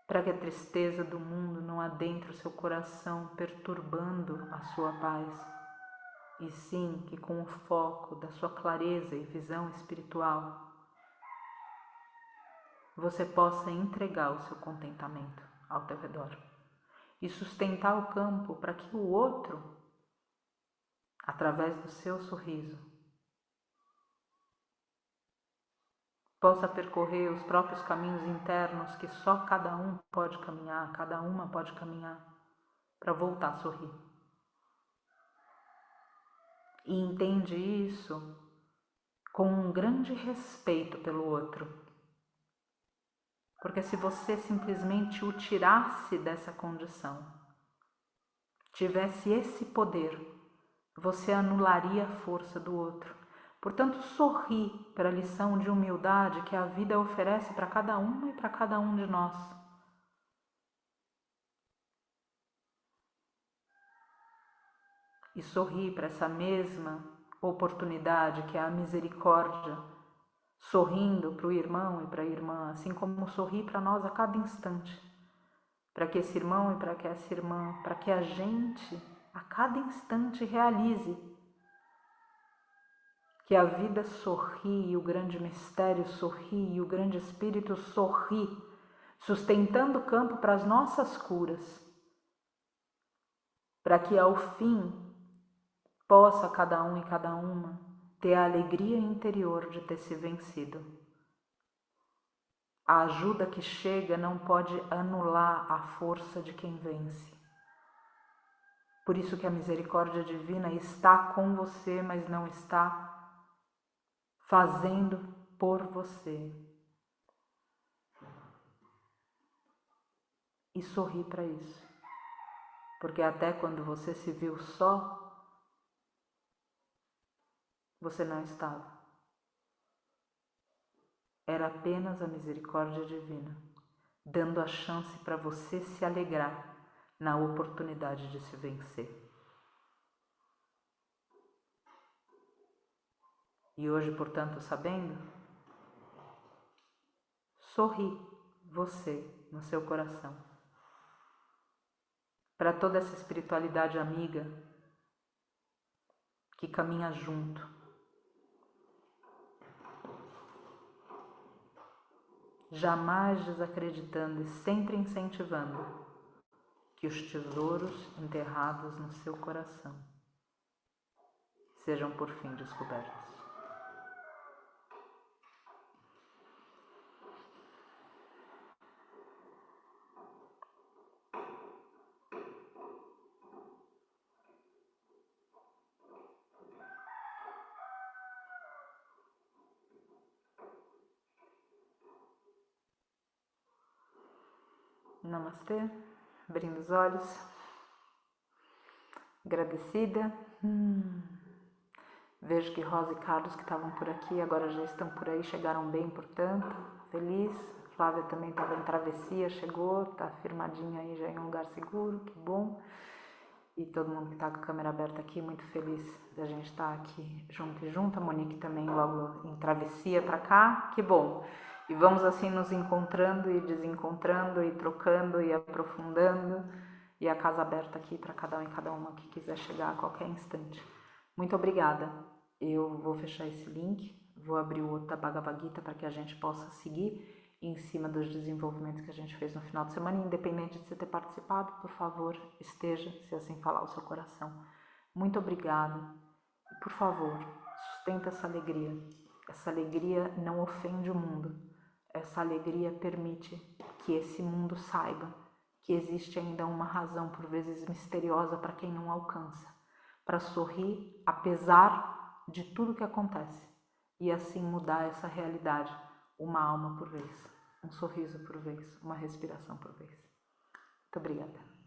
Para que a tristeza do mundo não adentre o seu coração, perturbando a sua paz, e sim que com o foco da sua clareza e visão espiritual, você possa entregar o seu contentamento ao teu redor e sustentar o campo para que o outro, através do seu sorriso, possa percorrer os próprios caminhos internos que só cada um pode caminhar, cada uma pode caminhar, para voltar a sorrir. E entende isso com um grande respeito pelo outro. Porque se você simplesmente o tirasse dessa condição, tivesse esse poder, você anularia a força do outro. Portanto, sorri para a lição de humildade que a vida oferece para cada uma e para cada um de nós. E sorri para essa mesma oportunidade que é a misericórdia, sorrindo para o irmão e para a irmã, assim como sorri para nós a cada instante, para que esse irmão e para que essa irmã, para que a gente a cada instante realize que a vida sorri, o grande mistério sorri, o grande espírito sorri, sustentando o campo para as nossas curas, para que ao fim possa cada um e cada uma ter a alegria interior de ter se vencido. A ajuda que chega não pode anular a força de quem vence. Por isso que a misericórdia divina está com você, mas não está fazendo por você. E sorri para isso. Porque até quando você se viu só, você não estava. Era apenas a misericórdia divina, dando a chance para você se alegrar na oportunidade de se vencer. E hoje, portanto, sabendo, sorri você no seu coração. Para toda essa espiritualidade amiga que caminha junto. Jamais desacreditando e sempre incentivando que os tesouros enterrados no seu coração sejam por fim descobertos. Namastê, abrindo os olhos, agradecida. Vejo que Rosa e Carlos, que estavam por aqui, agora já estão por aí, chegaram bem, portanto, feliz. Flávia também estava em travessia, chegou, está firmadinha aí já em um lugar seguro, que bom. E todo mundo que está com a câmera aberta aqui, muito feliz da gente estar aqui junto e junto. A Monique também logo em travessia para cá, que bom. E vamos assim nos encontrando e desencontrando e trocando e aprofundando. E a casa aberta aqui para cada um e cada uma que quiser chegar a qualquer instante. Muito obrigada. Eu vou fechar esse link, vou abrir o outro da Bhagavad Gita para que a gente possa seguir em cima dos desenvolvimentos que a gente fez no final de semana. Independente de você ter participado, por favor, esteja, se assim falar o seu coração. Muito obrigada. E, por favor, sustenta essa alegria. Essa alegria não ofende o mundo. Essa alegria permite que esse mundo saiba que existe ainda uma razão, por vezes misteriosa, para quem não alcança, para sorrir apesar de tudo que acontece e assim mudar essa realidade, uma alma por vez, um sorriso por vez, uma respiração por vez. Muito obrigada.